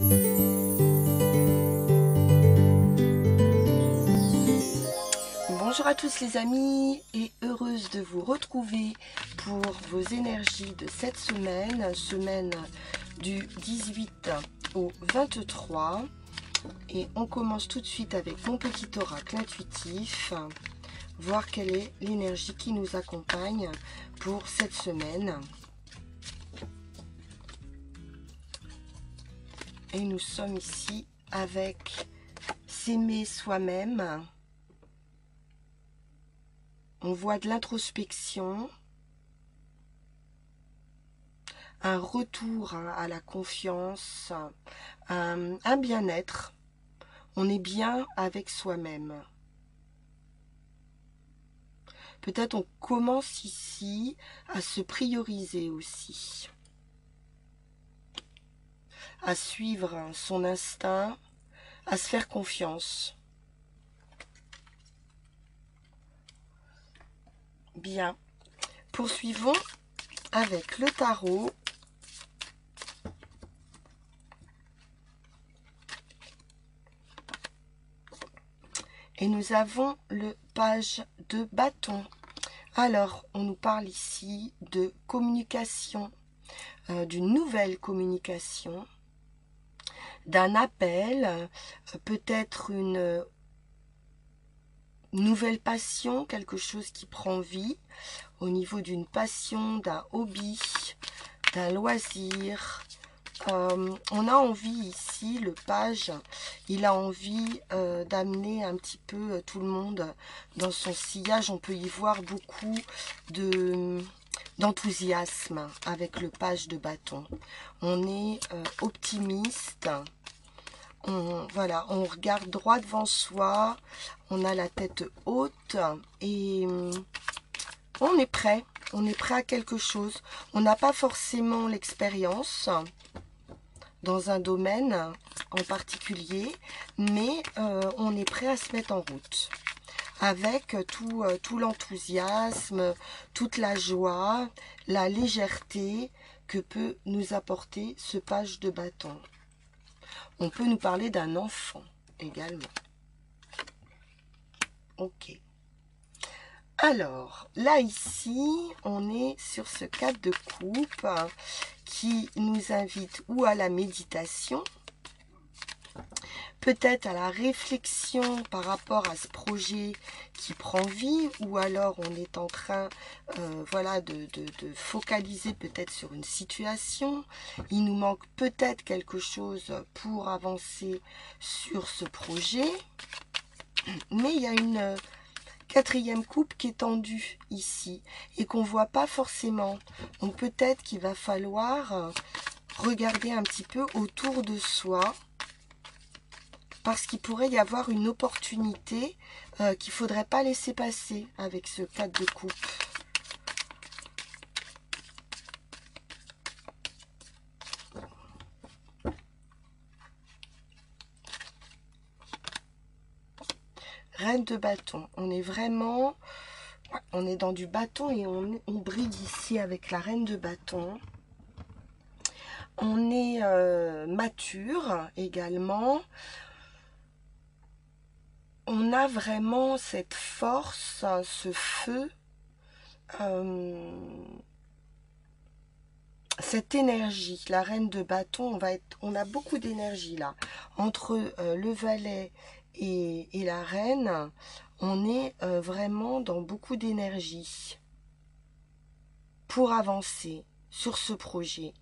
Bonjour à tous les amis et heureuse de vous retrouver pour vos énergies de cette semaine, semaine du 18 au 23. Et on commence tout de suite avec mon petit oracle intuitif, voir quelle est l'énergie qui nous accompagne pour cette semaine. Et nous sommes ici avec s'aimer soi-même. On voit de l'introspection, un retour à la confiance, un bien-être. On est bien avec soi-même. Peut-être on commence ici à se prioriser aussi, à suivre son instinct, à se faire confiance. Bien, poursuivons avec le tarot. Et nous avons le page de bâton. Alors, on nous parle ici de communication, d'une nouvelle communication, d'un appel, peut-être une nouvelle passion, quelque chose qui prend vie, au niveau d'une passion, d'un hobby, d'un loisir. On a envie ici, le page, il a envie d'amener un petit peu tout le monde dans son sillage. On peut y voir beaucoup d'enthousiasme avec le page de bâton. On est optimiste. Voilà, on regarde droit devant soi, on a la tête haute et on est prêt à quelque chose. On n'a pas forcément l'expérience dans un domaine en particulier, mais on est prêt à se mettre en route avec tout l'enthousiasme, toute la joie, la légèreté que peut nous apporter ce page de bâton. On peut nous parler d'un enfant également. Ok. Alors, là ici, on est sur ce 4 de coupe qui nous invite ou à la méditation, peut-être à la réflexion par rapport à ce projet qui prend vie, ou alors on est en train voilà, de focaliser peut-être sur une situation. Il nous manque peut-être quelque chose pour avancer sur ce projet, mais il y a une quatrième coupe qui est tendue ici et qu'on ne voit pas forcément. Donc peut-être qu'il va falloir regarder un petit peu autour de soi, parce qu'il pourrait y avoir une opportunité qu'il ne faudrait pas laisser passer avec ce 4 de coupe. Reine de bâton, on est vraiment, on est dans du bâton et on brille ici avec la reine de bâton. On est mature également. On a vraiment cette force, ce feu, cette énergie. La reine de bâton, on a beaucoup d'énergie là. Entre le valet et la reine, on est vraiment dans beaucoup d'énergie pour avancer sur ce projet.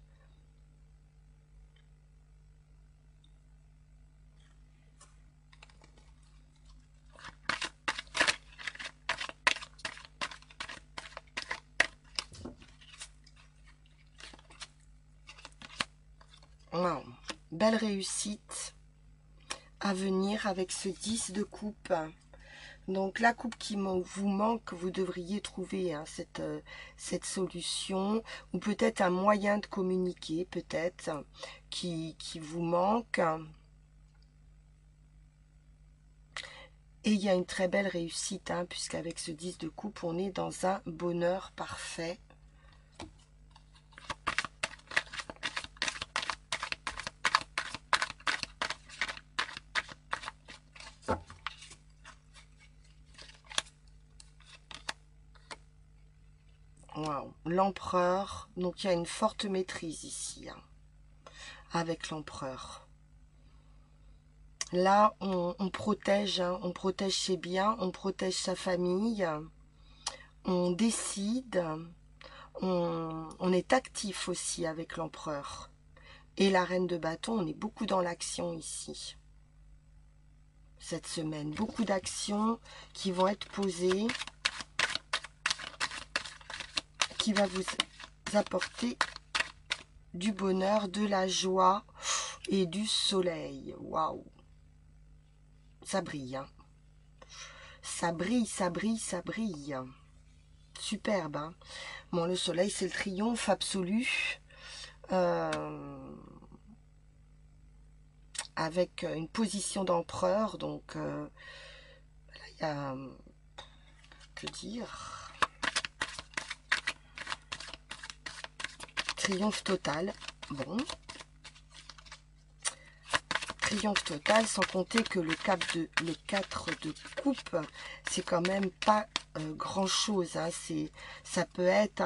Wow. Belle réussite à venir avec ce 10 de coupe. Donc la coupe qui vous manque, vous devriez trouver hein, cette solution, ou peut-être un moyen de communiquer, peut-être, qui vous manque. Et il y a une très belle réussite, hein, puisqu'avec ce 10 de coupe, on est dans un bonheur parfait. Waouh, l'empereur. Donc il y a une forte maîtrise ici, hein, avec l'empereur. Là, on protège, hein, on protège ses biens, on protège sa famille, on décide, on est actif aussi avec l'empereur. Et la reine de bâton, on est beaucoup dans l'action ici. Cette semaine, beaucoup d'actions qui vont être posées, qui va vous apporter du bonheur, de la joie et du soleil. Waouh! Ça brille, hein. Ça brille, ça brille, ça brille. Superbe, hein. Bon, le soleil, c'est le triomphe absolu. Avec une position d'empereur, donc là, il y a, que dire, triomphe total. Bon, triomphe total, sans compter que le 4 de coupe, c'est quand même pas grand chose, hein. Ça peut être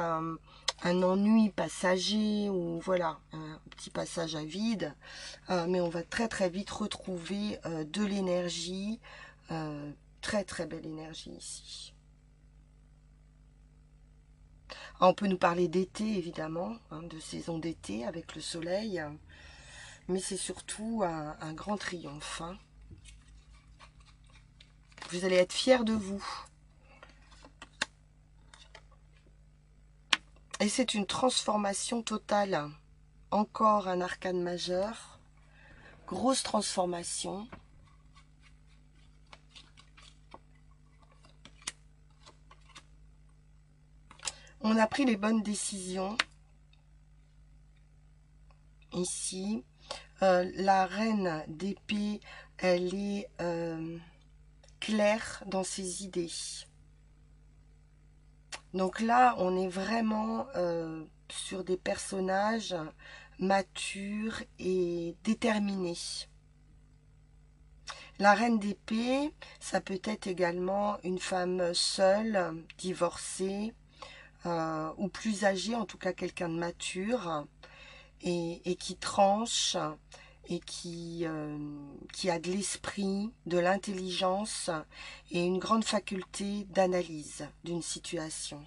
un ennui passager, ou voilà, un petit passage à vide, mais on va très très vite retrouver de l'énergie, très très belle énergie ici. Ah, on peut nous parler d'été évidemment, hein, de saison d'été avec le soleil, mais c'est surtout un grand triomphe, hein. Vous allez être fiers de vous. Et c'est une transformation totale. Encore un arcane majeur. Grosse transformation. On a pris les bonnes décisions. Ici. La reine d'épée, elle est claire dans ses idées. Donc là, on est vraiment sur des personnages matures et déterminés. La reine d'épée, ça peut être également une femme seule, divorcée, ou plus âgée, en tout cas quelqu'un de mature, et qui tranche, et qui a de l'esprit, de l'intelligence, et une grande faculté d'analyse d'une situation.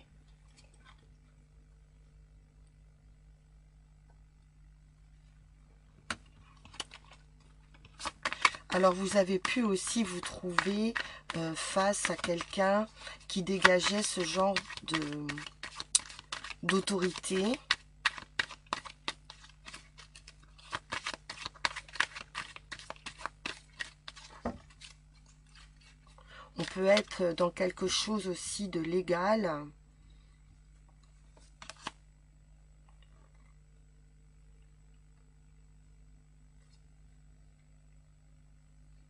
Alors vous avez pu aussi vous trouver face à quelqu'un qui dégageait ce genre d'autorité. On peut être dans quelque chose aussi de légal.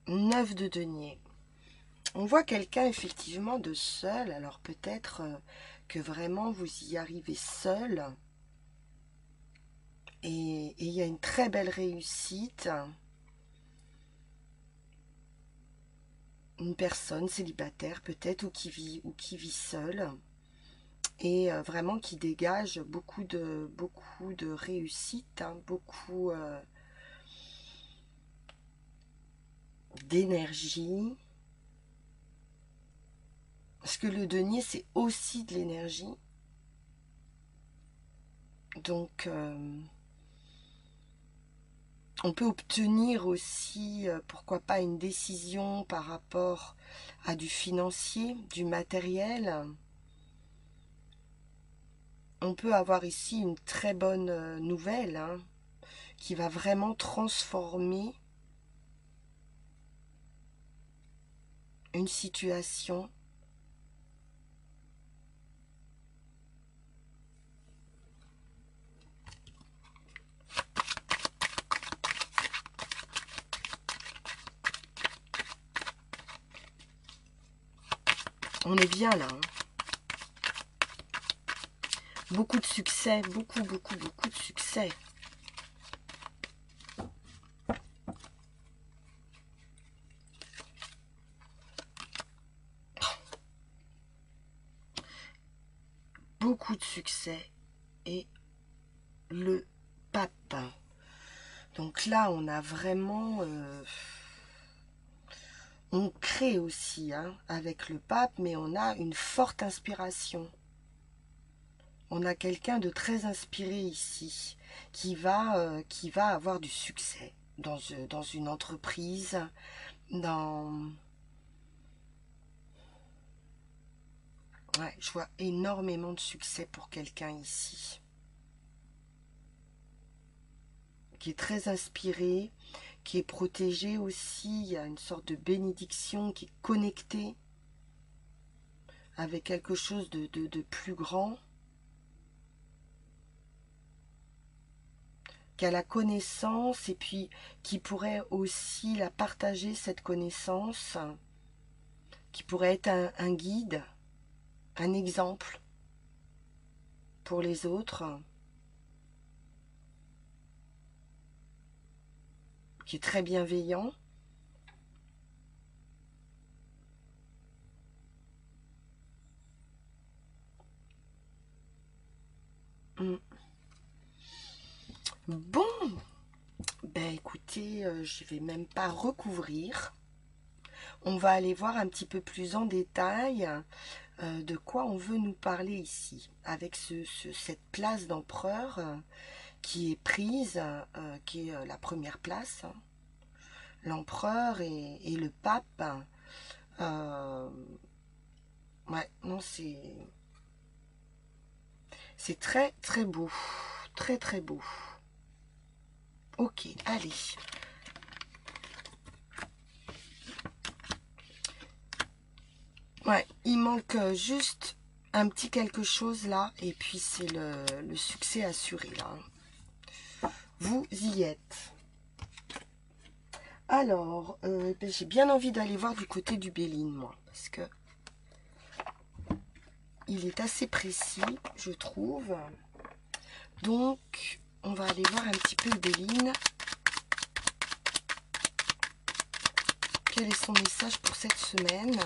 Neuf de denier. On voit quelqu'un effectivement de seul, alors peut-être que vraiment vous y arrivez seul. Et il y a une très belle réussite. Une personne célibataire peut-être, ou qui vit seule. Et vraiment qui dégage beaucoup de réussite, hein, beaucoup d'énergie. Parce que le denier, c'est aussi de l'énergie. Donc, on peut obtenir aussi, pourquoi pas, une décision par rapport à du financier, du matériel. On peut avoir ici une très bonne nouvelle, hein, qui va vraiment transformer une situation. On est bien là, hein. Beaucoup de succès, beaucoup de succès. beaucoup de succès et le pape. Donc là, on a vraiment... on crée aussi hein, avec le pape, mais on a une forte inspiration. On a quelqu'un de très inspiré ici, qui va avoir du succès dans une entreprise, dans... Ouais, je vois énormément de succès pour quelqu'un ici. Qui est très inspiré, qui est protégé aussi, il y a une sorte de bénédiction qui est connectée avec quelque chose de plus grand, qui a la connaissance et puis qui pourrait aussi la partager, cette connaissance, qui pourrait être un guide, un exemple pour les autres, qui est très bienveillant. Bon, ben écoutez, je vais même pas recouvrir. On va aller voir un petit peu plus en détail de quoi on veut nous parler ici, avec cette place d'empereur qui est prise, qui est la première place, hein. L'empereur et le pape. Ouais, non, c'est très très beau, très très beau. Ok, allez. Ouais, il manque juste un petit quelque chose là, et puis c'est le succès assuré là. Vous y êtes. Alors, ben, j'ai bien envie d'aller voir du côté du Béline, moi, parce que il est assez précis, je trouve. Donc, on va aller voir un petit peu le Béline. Quel est son message pour cette semaine?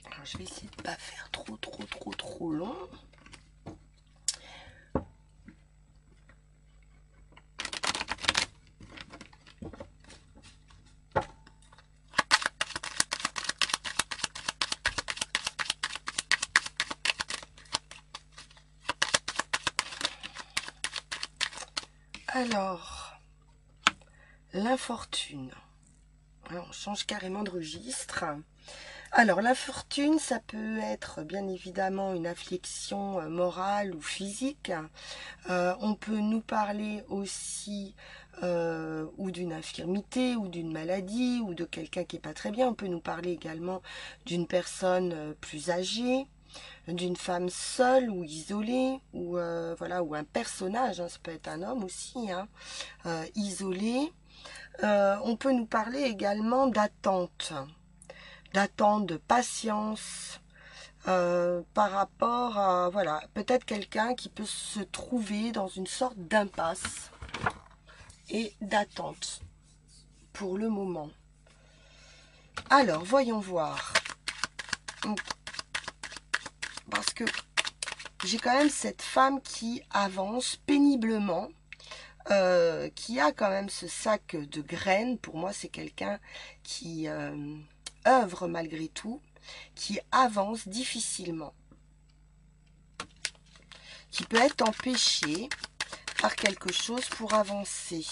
Alors, je vais essayer de ne pas faire trop long. Alors, l'infortune. On change carrément de registre. Alors, l'infortune, ça peut être bien évidemment une affliction morale ou physique. On peut nous parler aussi ou d'une infirmité ou d'une maladie ou de quelqu'un qui n'est pas très bien. On peut nous parler également d'une personne plus âgée, d'une femme seule ou isolée, ou voilà, ou un personnage, hein, ça peut être un homme aussi, hein, isolé. On peut nous parler également d'attente, de patience, par rapport à, voilà, peut-être quelqu'un qui peut se trouver dans une sorte d'impasse et d'attente pour le moment. Alors, voyons voir. Parce que j'ai quand même cette femme qui avance péniblement, qui a quand même ce sac de graines. Pour moi, c'est quelqu'un qui œuvre malgré tout, qui avance difficilement, qui peut être empêché par quelque chose pour avancer.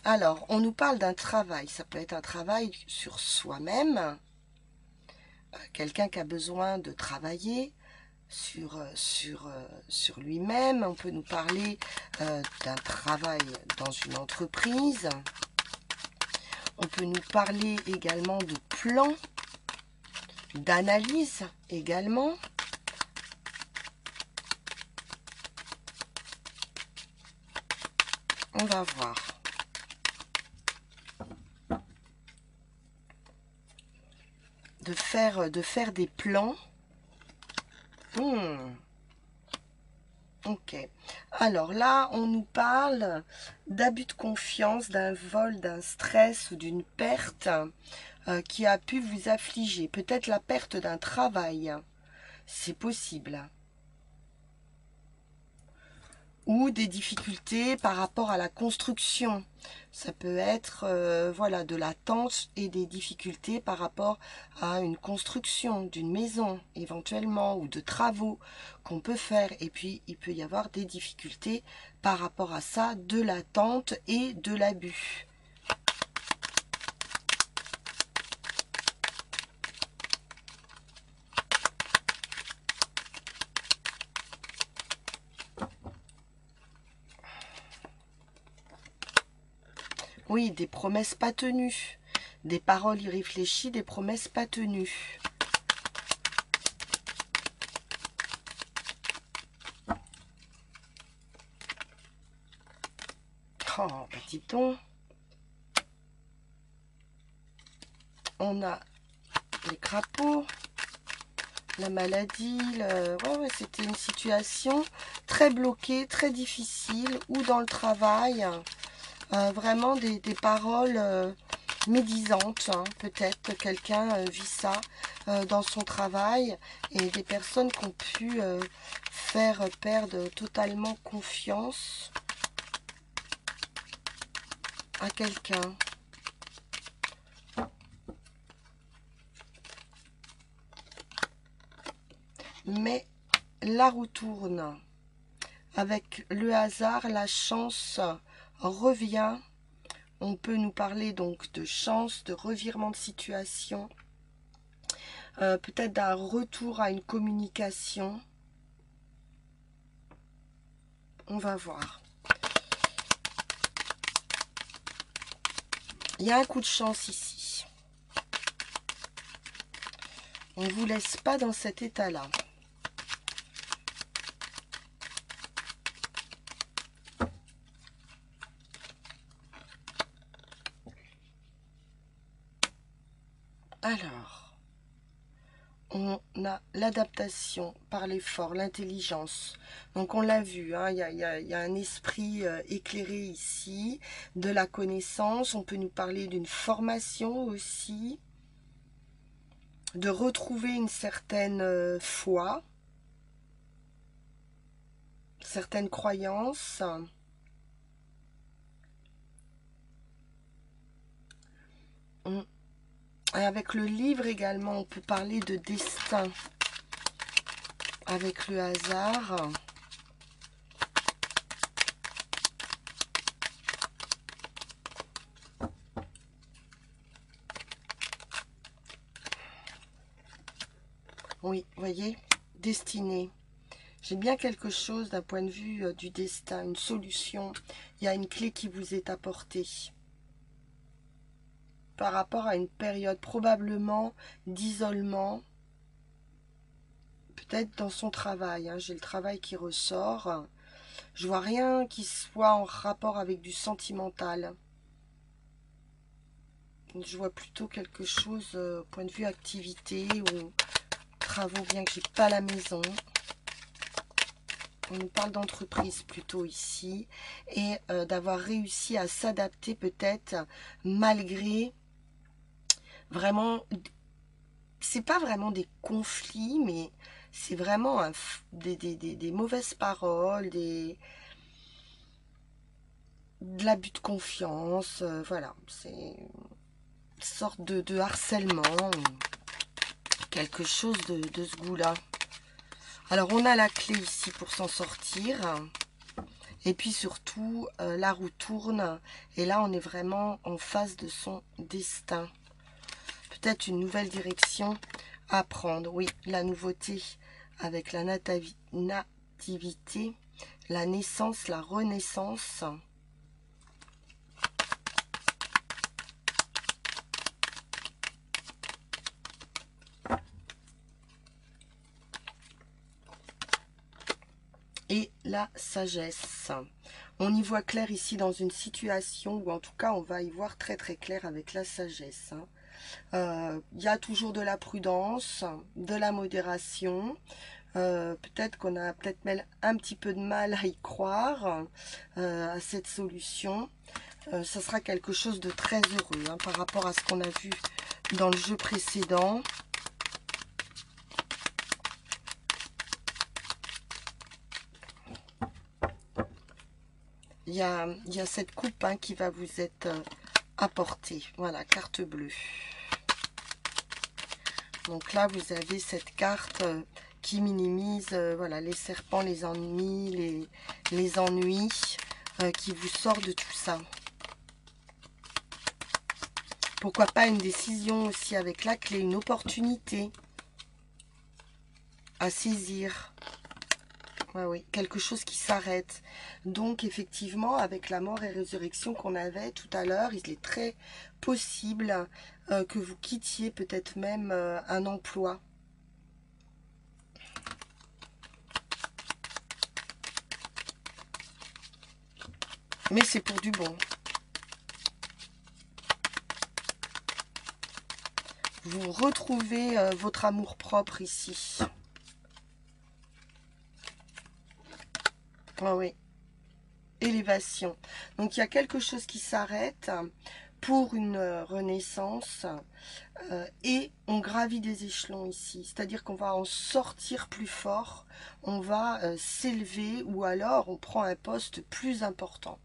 Alors, on nous parle d'un travail. Ça peut être un travail sur soi-même, quelqu'un qui a besoin de travailler sur lui-même. On peut nous parler d'un travail dans une entreprise. On peut nous parler également de plans, d'analyse également. On va voir. De faire des plans. Ok. Alors là, on nous parle d'abus de confiance, d'un vol, d'un stress ou d'une perte qui a pu vous affliger. Peut-être la perte d'un travail. C'est possible. Ou des difficultés par rapport à la construction. Ça peut être voilà, de l'attente et des difficultés par rapport à une construction d'une maison éventuellement ou de travaux qu'on peut faire. Et puis il peut y avoir des difficultés par rapport à ça, de l'attente et de l'abus. Oui, des promesses pas tenues, des paroles irréfléchies, des promesses pas tenues. Oh, bah dis donc. On a les crapauds, la maladie, ouais, c'était une situation très bloquée, très difficile, ou dans le travail, vraiment des paroles médisantes, hein. Peut-être quelqu'un vit ça dans son travail, et des personnes qui ont pu faire perdre totalement confiance à quelqu'un. Mais la roue tourne. Avec le hasard, la chance revient. On peut nous parler donc de chance, de revirement de situation, peut-être d'un retour à une communication. On va voir. Il y a un coup de chance ici. On ne vous laisse pas dans cet état-là. Alors, on a l'adaptation par l'effort, l'intelligence. Donc on l'a vu, hein, il y a un esprit éclairé ici, de la connaissance. On peut nous parler d'une formation aussi, de retrouver une certaine foi, certaines croyances. Et avec le livre également, on peut parler de destin. Avec le hasard. Oui, vous voyez, destinée. J'ai bien quelque chose d'un point de vue du destin, une solution. Il y a une clé qui vous est apportée. Par rapport à une période probablement d'isolement. Peut-être dans son travail. Hein, j'ai le travail qui ressort. Je vois rien qui soit en rapport avec du sentimental. Je vois plutôt quelque chose au point de vue activité ou travaux, bien que j'ai pas la maison. On nous parle d'entreprise plutôt ici. Et d'avoir réussi à s'adapter peut-être malgré vraiment... C'est pas vraiment des conflits, mais c'est vraiment des mauvaises paroles, de l'abus de confiance. Voilà, c'est une sorte de harcèlement, quelque chose de ce goût-là. Alors on a la clé ici pour s'en sortir. Et puis surtout, la roue tourne. Et là, on est vraiment en face de son destin. Peut-être une nouvelle direction à prendre. Oui, la nouveauté avec la nativité, la naissance, la renaissance. Et la sagesse. On y voit clair ici dans une situation, ou en tout cas on va y voir très très clair avec la sagesse. Il y a toujours de la prudence, de la modération, Peut-être qu'on a peut-être même un petit peu de mal à y croire, à cette solution. Ça sera quelque chose de très heureux hein, par rapport à ce qu'on a vu dans le jeu précédent. Il y a cette coupe hein, qui va vous être apportée. Voilà, carte bleue. Donc là, vous avez cette carte qui minimise voilà, les serpents, les ennemis, les ennuis, qui vous sort de tout ça. Pourquoi pas une décision aussi avec la clé, une opportunité à saisir. Ouais, oui, quelque chose qui s'arrête. Donc effectivement, avec la mort et résurrection qu'on avait tout à l'heure, il est très possible que vous quittiez peut-être même un emploi. Mais c'est pour du bon. Vous retrouvez votre amour-propre ici. Ah oui. Élévation. Donc il y a quelque chose qui s'arrête pour une renaissance et on gravit des échelons ici. C'est-à-dire qu'on va en sortir plus fort, on va s'élever ou alors on prend un poste plus important.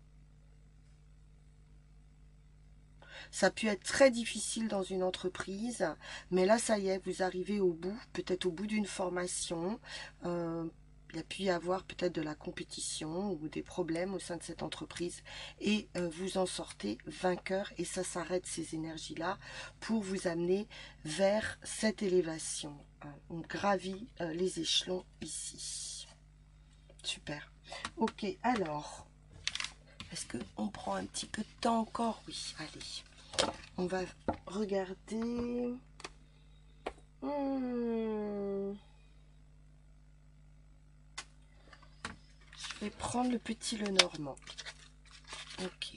Ça peut être très difficile dans une entreprise, mais là, ça y est, vous arrivez au bout, peut-être au bout d'une formation. Il y a pu y avoir peut-être de la compétition ou des problèmes au sein de cette entreprise et vous en sortez vainqueur et ça s'arrête ces énergies-là pour vous amener vers cette élévation. On gravit les échelons ici. Super. Ok, alors, est-ce qu'on prend un petit peu de temps encore? Oui, allez. On va regarder. Je vais prendre le petit Lenormand. Ok.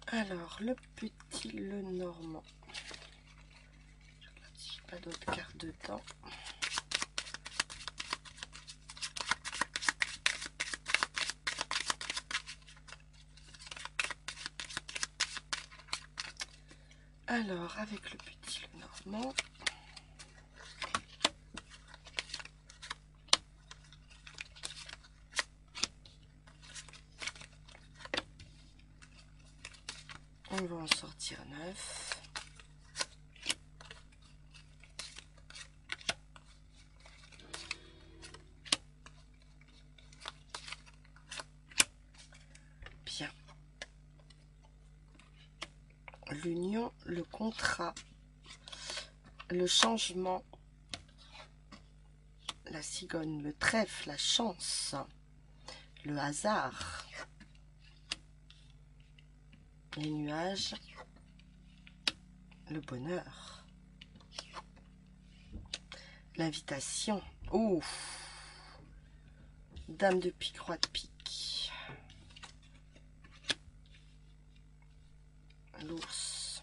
Alors, le petit Lenormand. Je regarde si j'ai pas d'autres cartes dedans. Alors, avec le petit Lenormand, on va en sortir 9. Bien. L'union, le contrat, le changement, la cigogne, le trèfle, la chance, le hasard, les nuages, le bonheur, l'invitation. Oh, dame de pique, roi de pique, l'ours.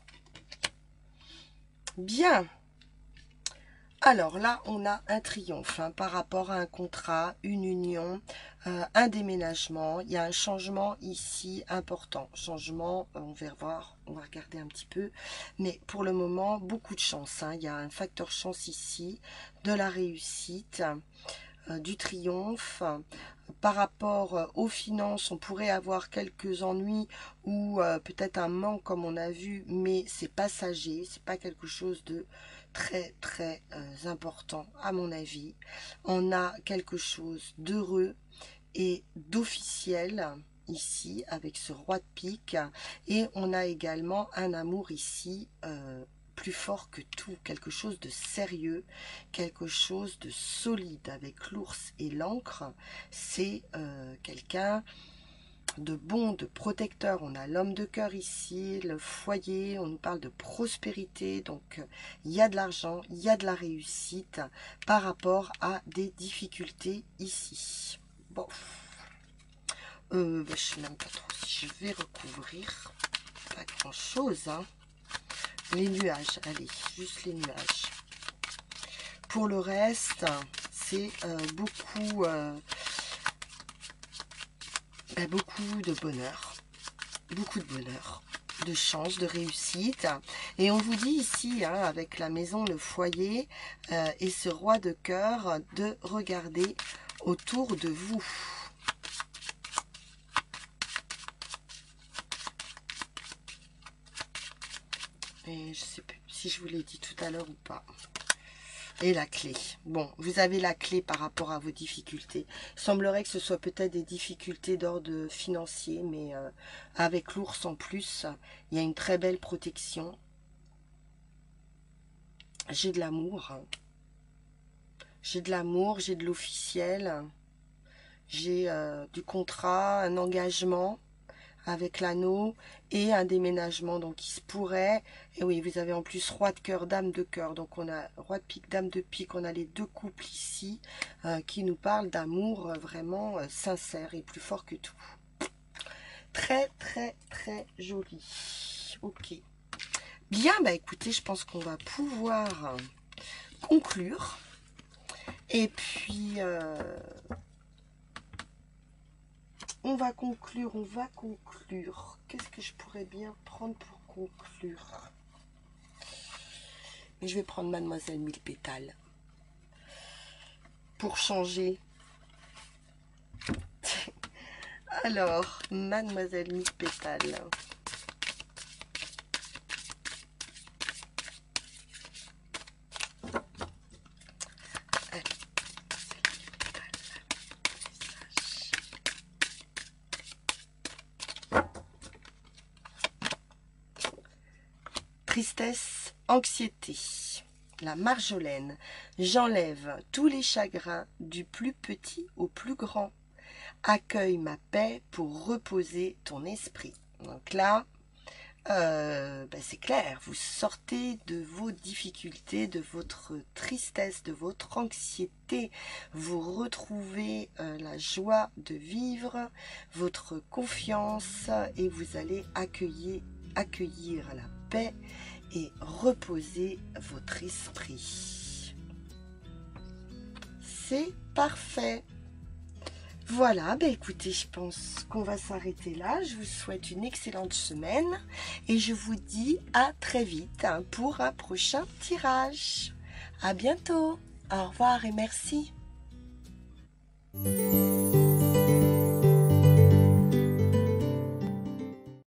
Bien. Alors là, on a un triomphe hein, par rapport à un contrat, une union, un déménagement. Il y a un changement ici important. Changement, on va voir, on va regarder un petit peu. Mais pour le moment, beaucoup de chance. Hein. Il y a un facteur chance ici, de la réussite, du triomphe. Par rapport aux finances, on pourrait avoir quelques ennuis ou peut-être un manque comme on a vu, mais c'est passager, c'est pas quelque chose de très important à mon avis. On a quelque chose d'heureux et d'officiel ici avec ce roi de pique et on a également un amour ici plus fort que tout, quelque chose de sérieux, quelque chose de solide avec l'ours et l'encre. C'est quelqu'un de bon, de protecteur. On a l'homme de cœur ici, le foyer, on nous parle de prospérité, donc il y a de l'argent, il y a de la réussite par rapport à des difficultés ici. Bon, je sais même pas trop si je vais recouvrir, pas grand chose, hein. Les nuages, allez, juste les nuages. Pour le reste, c'est beaucoup de bonheur. Beaucoup de bonheur, de chance, de réussite. Et on vous dit ici, hein, avec la maison, le foyer et ce roi de cœur, de regarder autour de vous. Et je ne sais plus si je vous l'ai dit tout à l'heure ou pas. Et la clé. Bon, vous avez la clé par rapport à vos difficultés. Il semblerait que ce soit peut-être des difficultés d'ordre financier, mais avec l'ours en plus, il y a une très belle protection. J'ai de l'amour. J'ai de l'amour, j'ai de l'officiel. J'ai du contrat, un engagement avec l'anneau et un déménagement, donc il se pourrait. Et oui, vous avez en plus roi de cœur, dame de cœur, donc on a roi de pique, dame de pique, on a les deux couples ici qui nous parlent d'amour vraiment sincère et plus fort que tout. Très très très joli. Ok, bien, bah écoutez, je pense qu'on va pouvoir conclure. Et puis on va conclure. Qu'est-ce que je pourrais bien prendre pour conclure? Mais je vais prendre Mademoiselle Mille Pétales. Pour changer. Alors, Mademoiselle Mille Pétales. Tristesse, anxiété, la Marjolaine, j'enlève tous les chagrins du plus petit au plus grand. Accueille ma paix pour reposer ton esprit. Donc là, c'est clair, vous sortez de vos difficultés, de votre tristesse, de votre anxiété, vous retrouvez la joie de vivre, votre confiance et vous allez accueillir la paix et reposer votre esprit. C'est parfait. Voilà, écoutez, je pense qu'on va s'arrêter là. Je vous souhaite une excellente semaine et je vous dis à très vite pour un prochain tirage. À bientôt. Au revoir et merci.